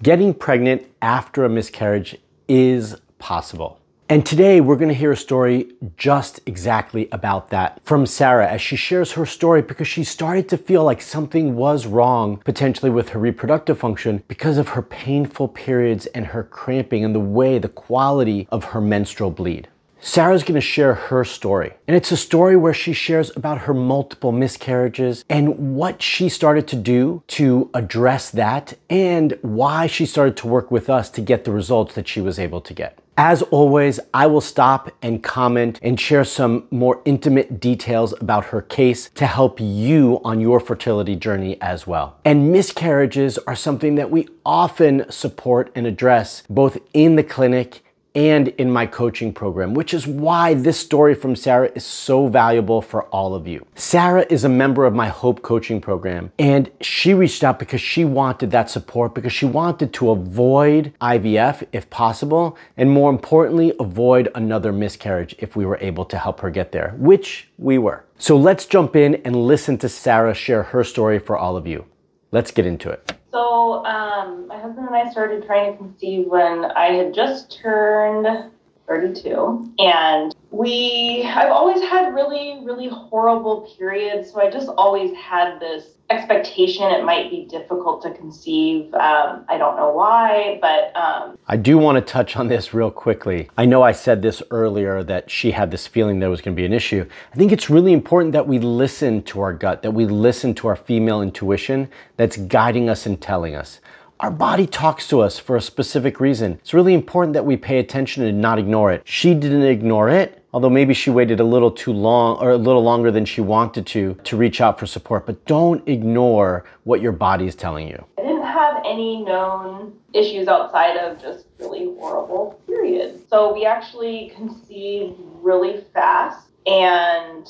Getting pregnant after a miscarriage is possible. And today we're going to hear a story just exactly about that from Sarah as she shares her story because she started to feel like something was wrong potentially with her reproductive function because of her painful periods and her cramping and the quality of her menstrual bleed. Sarah's going to share her story, and it's a story where she shares about her multiple miscarriages and what she started to do to address that and why she started to work with us to get the results that she was able to get. As always, I will stop and comment and share some more intimate details about her case to help you on your fertility journey as well. And miscarriages are something that we often support and address both in the clinic and in my coaching program, which is why this story from Sarah is so valuable for all of you. Sarah is a member of my Hope coaching program, and she reached out because she wanted that support, because she wanted to avoid IVF if possible, and more importantly, avoid another miscarriage if we were able to help her get there, which we were. So let's jump in and listen to Sarah share her story for all of you. Let's get into it. So my husband and I started trying to conceive when I had just turned 32, and I've always had really horrible periods, so I just always had this expectation it might be difficult to conceive. I don't know why, but I do want to touch on this real quickly. I know I said this earlier that she had this feeling there was going to be an issue. I think it's really important that we listen to our gut, that we listen to our female intuition that's guiding us and telling us. Our body talks to us for a specific reason. It's really important that we pay attention and not ignore it. She didn't ignore it, although maybe she waited a little too long or a little longer than she wanted to reach out for support, but don't ignore what your body is telling you. I didn't have any known issues outside of just really horrible periods. So we actually conceived really fast, and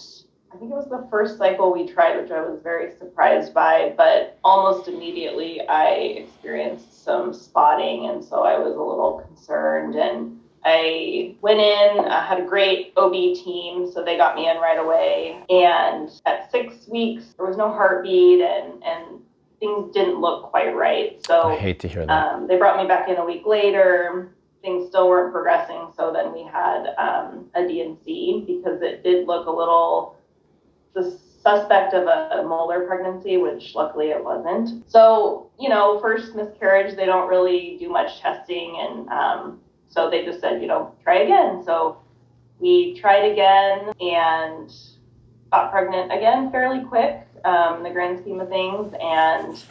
I think it was the first cycle we tried, which I was very surprised by, but almost immediately I experienced some spotting, and so I was a little concerned, and I went in, I had a great OB team, so they got me in right away, and at 6 weeks, there was no heartbeat, and things didn't look quite right. So I hate to hear that. They brought me back in a week later. Things still weren't progressing, so then we had a D&C because it did look a little the suspect of a molar pregnancy, which luckily it wasn't. So, first miscarriage, they don't really do much testing, and so they just said, try again. So we tried again and got pregnant again fairly quick in the grand scheme of things. And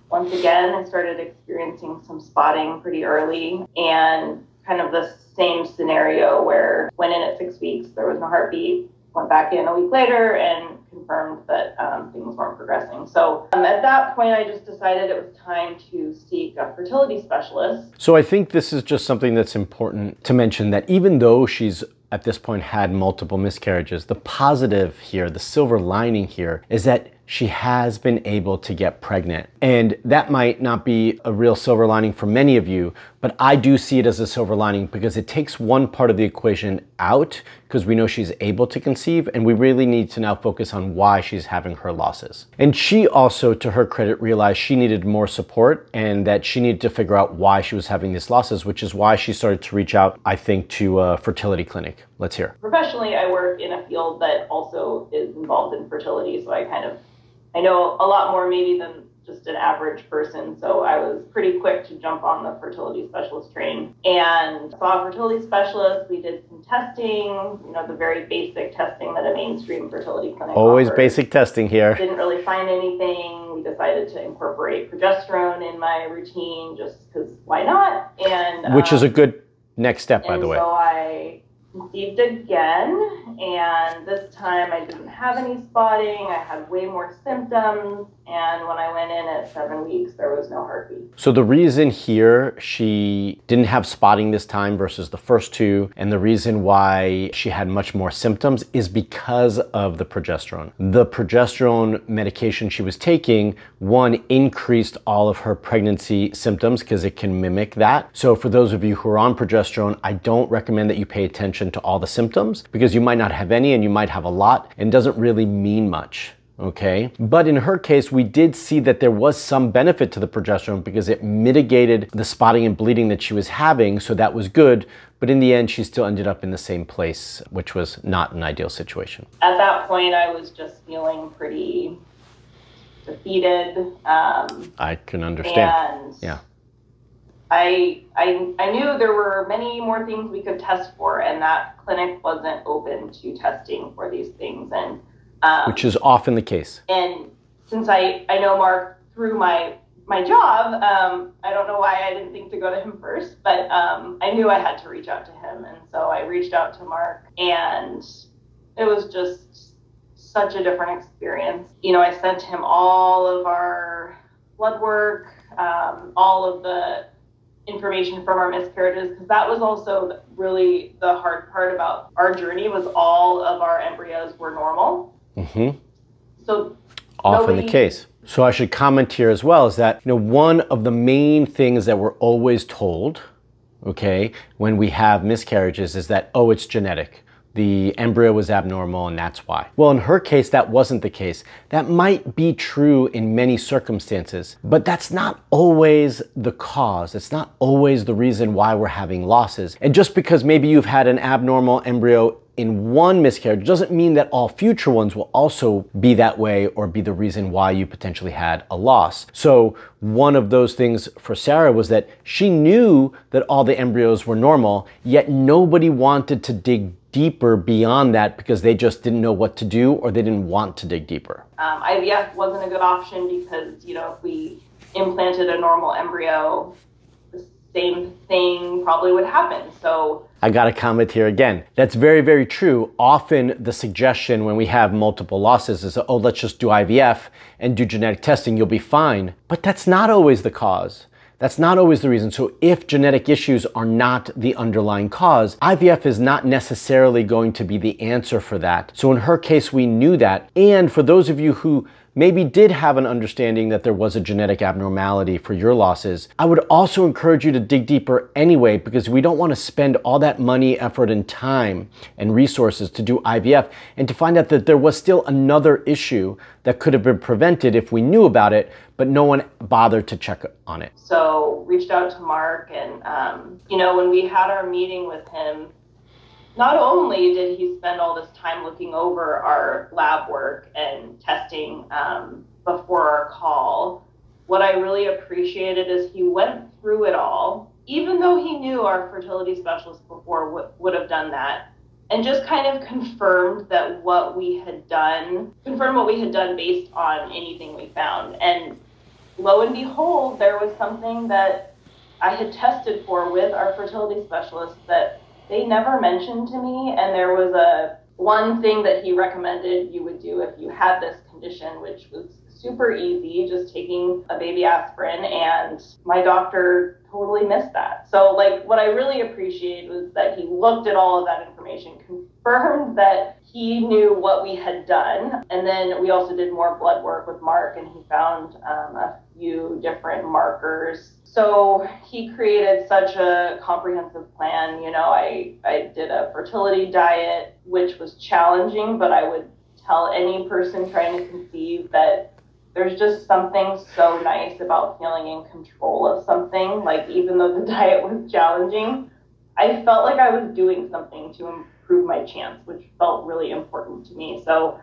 once again, I started experiencing some spotting pretty early, and kind of the same scenario where went in at 6 weeks, there was no heartbeat, went back in a week later and confirmed that things weren't progressing. So at that point, I just decided it was time to seek a fertility specialist. So I think this is just something that's important to mention, that even though she's at this point had multiple miscarriages, the positive here, the silver lining here, is that she has been able to get pregnant. And that might not be a real silver lining for many of you, but I do see it as a silver lining because it takes one part of the equation out, because we know she's able to conceive, and we really need to now focus on why she's having her losses. And she also, to her credit, realized she needed more support and that she needed to figure out why she was having these losses, which is why she started to reach out, I think, to a fertility clinic. Let's hear. Professionally, I work in a field that also is involved in fertility, so I know a lot more maybe than just an average person, so I was pretty quick to jump on the fertility specialist train and saw a fertility specialist. We did some testing, the very basic testing that a mainstream fertility clinic Always offers. Basic testing here. Didn't really find anything. We decided to incorporate progesterone in my routine just because why not? And which is a good next step, by the way. So I conceived again, and this time I didn't have any spotting. I had way more symptoms, and when I went in at 7 weeks, there was no heartbeat. So the reason here she didn't have spotting this time versus the first two, and the reason why she had much more symptoms, is because of the progesterone. The progesterone medication she was taking, one, increased all of her pregnancy symptoms because it can mimic that. So for those of you who are on progesterone, I don't recommend that you pay attention to all the symptoms, because you might not have any and you might have a lot, and doesn't really mean much. okay? But in her case, we did see that there was some benefit to the progesterone because it mitigated the spotting and bleeding that she was having, so that was good. But in the end, she still ended up in the same place, which was not an ideal situation. At that point, I was just feeling pretty defeated. I can understand. And yeah. I knew there were many more things we could test for, and that clinic wasn't open to testing for these things. And which is often the case. And since I know Mark through my job, I don't know why I didn't think to go to him first, but I knew I had to reach out to him. And so I reached out to Mark, and it was just such a different experience. You know, I sent him all of our blood work, all of the information from our miscarriages, because that was also really the hard part about our journey, was all of our embryos were normal. Mm-hmm. So often the case. So I should comment here as well is that, you know, one of the main things that we're always told, okay, when we have miscarriages is that, oh, it's genetic. The embryo was abnormal and that's why. Well, in her case, that wasn't the case. That might be true in many circumstances, but that's not always the cause. It's not always the reason why we're having losses. And just because maybe you've had an abnormal embryo in one miscarriage doesn't mean that all future ones will also be that way or be the reason why you potentially had a loss. So one of those things for Sarah was that she knew that all the embryos were normal, yet nobody wanted to dig deeper beyond that because they just didn't know what to do or they didn't want to dig deeper. IVF wasn't a good option because, you know, if we implanted a normal embryo, the same thing probably would happen. So I got to comment here again. That's very, very true. Often the suggestion when we have multiple losses is, oh, let's just do IVF and do genetic testing, you'll be fine. But that's not always the cause. That's not always the reason. So if genetic issues are not the underlying cause, IVF is not necessarily going to be the answer for that. So in her case, we knew that. And for those of you who maybe did have an understanding that there was a genetic abnormality for your losses, I would also encourage you to dig deeper anyway, because we don't want to spend all that money, effort, and time and resources to do IVF and to find out that there was still another issue that could have been prevented if we knew about it, but no one bothered to check on it. So reached out to Mark, and you know, when we had our meeting with him, not only did he spend all this time looking over our lab work and testing before our call, what I really appreciated is he went through it all, even though he knew our fertility specialist before would have done that, and just kind of confirmed what we had done based on anything we found. And lo and behold, there was something that I had tested for with our fertility specialist that they never mentioned to me, and there was one thing that he recommended you would do if you had this condition, which was super easy, just taking a baby aspirin, and my doctor totally missed that. So like, what I really appreciated was that he looked at all of that information, confirmed that he knew what we had done, and then we also did more blood work with Mark, and he found a few different markers. So he created such a comprehensive plan. You know, I did a fertility diet, which was challenging, but I would tell any person trying to conceive that there's just something so nice about feeling in control of something. Like, even though the diet was challenging, I felt like I was doing something to improve my chance, which felt really important to me. So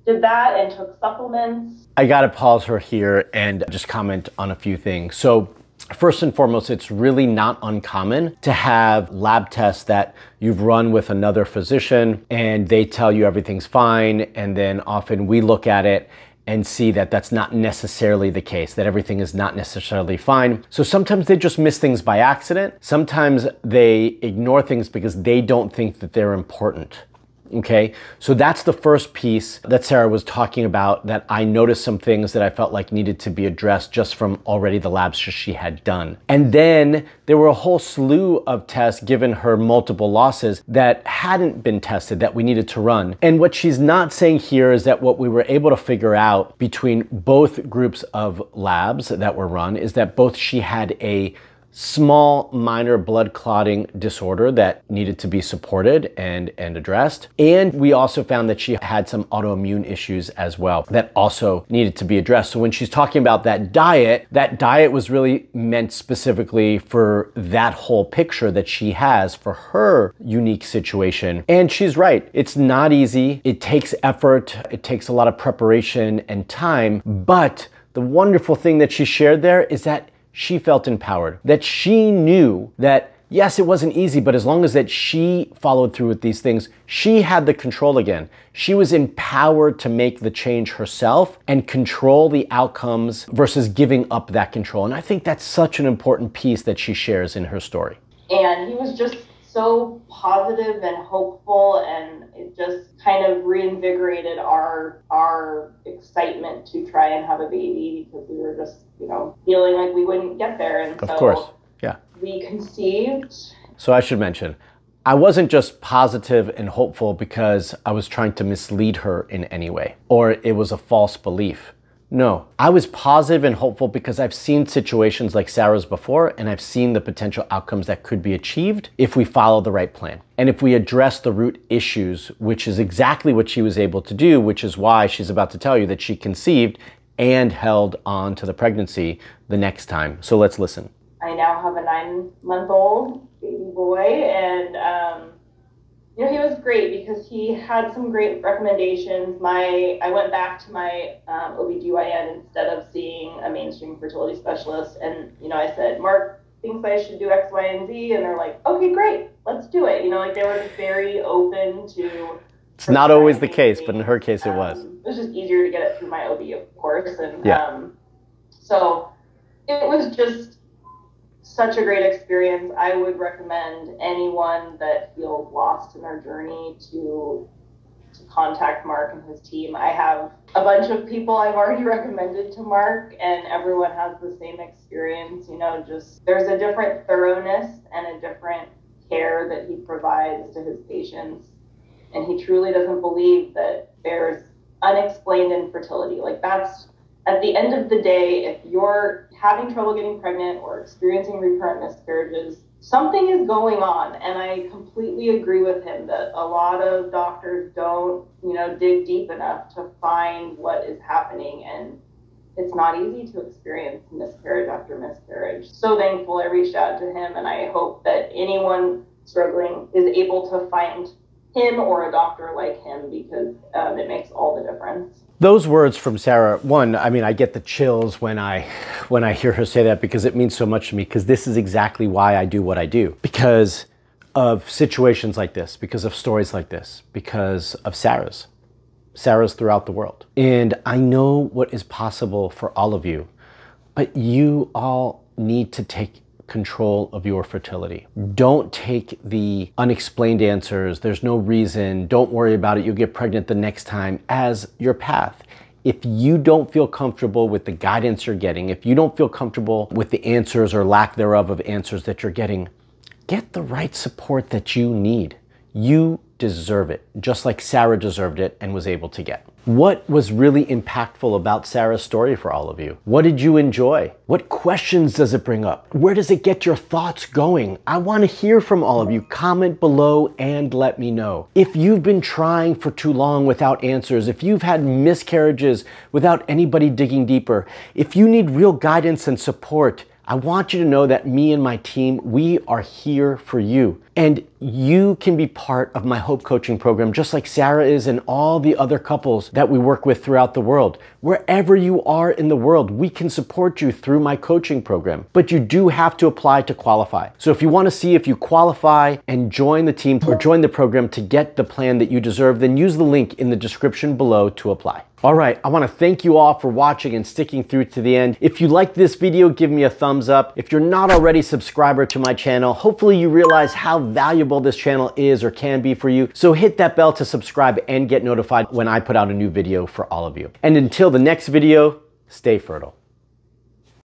did that and took supplements. I got to pause her here and just comment on a few things. So first and foremost, it's really not uncommon to have lab tests that you've run with another physician and they tell you everything's fine, and then often we look at it and see that that's not necessarily the case, that everything is not necessarily fine. So sometimes they just miss things by accident. Sometimes they ignore things because they don't think that they're important. Okay, so that's the first piece that Sarah was talking about, that I noticed some things that I felt like needed to be addressed just from already the labs she had done. And then there were a whole slew of tests given her multiple losses that hadn't been tested that we needed to run. And what she's not saying here is that what we were able to figure out between both groups of labs that were run is that both she had a small minor blood clotting disorder that needed to be supported and addressed. And we also found that she had some autoimmune issues as well that also needed to be addressed. So when she's talking about that diet was really meant specifically for that whole picture that she has for her unique situation. And she's right, it's not easy. It takes effort. It takes a lot of preparation and time. But the wonderful thing that she shared there is that she felt empowered, that she knew that, yes, it wasn't easy, but as long as that she followed through with these things, she had the control again. She was empowered to make the change herself and control the outcomes versus giving up that control. And I think that's such an important piece that she shares in her story. And he was just so positive and hopeful, and it just kind of reinvigorated our excitement to try and have a baby, because we were just, feeling like we wouldn't get there. And of course, yeah. We conceived. So I should mention, I wasn't just positive and hopeful because I was trying to mislead her in any way, or it was a false belief. No, I was positive and hopeful because I've seen situations like Sarah's before, and I've seen the potential outcomes that could be achieved if we follow the right plan. And if we address the root issues, which is exactly what she was able to do, which is why she's about to tell you that she conceived and held on to the pregnancy the next time. So let's listen. I now have a 9-month-old baby boy, and he was great because he had some great recommendations. I went back to my OBGYN instead of seeing a mainstream fertility specialist, and I said, Marc thinks I should do X, Y, and Z, and they're like, okay, great, let's do it. They were very open to. It's not always the case, but in her case it was. It was just easier to get it through my OB, of course, and yeah. So it was just such a great experience. I would recommend anyone that feels lost in their journey to contact Marc and his team. I have a bunch of people I've already recommended to Marc, and everyone has the same experience. Just there's a different thoroughness and a different care that he provides to his patients. And he truly doesn't believe that there's unexplained infertility. That's, at the end of the day, if you're having trouble getting pregnant or experiencing recurrent miscarriages, something is going on. And I completely agree with him that a lot of doctors don't, dig deep enough to find what is happening. And it's not easy to experience miscarriage after miscarriage. So thankful I reached out to him, and I hope that anyone struggling is able to find him or a doctor like him, because it makes all the difference. Those words from Sarah, I get the chills when I hear her say that, because it means so much to me, because this is exactly why I do what I do. Because of situations like this, because of stories like this, because of Sarah's throughout the world. And I know what is possible for all of you, but you all need to take control of your fertility. Don't take the unexplained answers, there's no reason, don't worry about it, you'll get pregnant the next time, as your path. If you don't feel comfortable with the guidance you're getting, if you don't feel comfortable with the answers or lack thereof of answers that you're getting, get the right support that you need. You deserve it, just like Sarah deserved it and was able to get. What was really impactful about Sarah's story for all of you? What did you enjoy? What questions does it bring up? Where does it get your thoughts going? I want to hear from all of you. Comment below and let me know. If you've been trying for too long without answers, if you've had miscarriages without anybody digging deeper, if you need real guidance and support, I want you to know that me and my team, we are here for you. And you can be part of my Hope Coaching program, just like Sarah is and all the other couples that we work with throughout the world. Wherever you are in the world, we can support you through my coaching program. But you do have to apply to qualify. So if you want to see if you qualify and join the team or join the program to get the plan that you deserve, then use the link in the description below to apply. All right, I want to thank you all for watching and sticking through to the end. If you liked this video, give me a thumbs up. If you're not already a subscriber to my channel, hopefully you realize how valuable this channel is or can be for you. So hit that bell to subscribe and get notified when I put out a new video for all of you. And until the next video, stay fertile.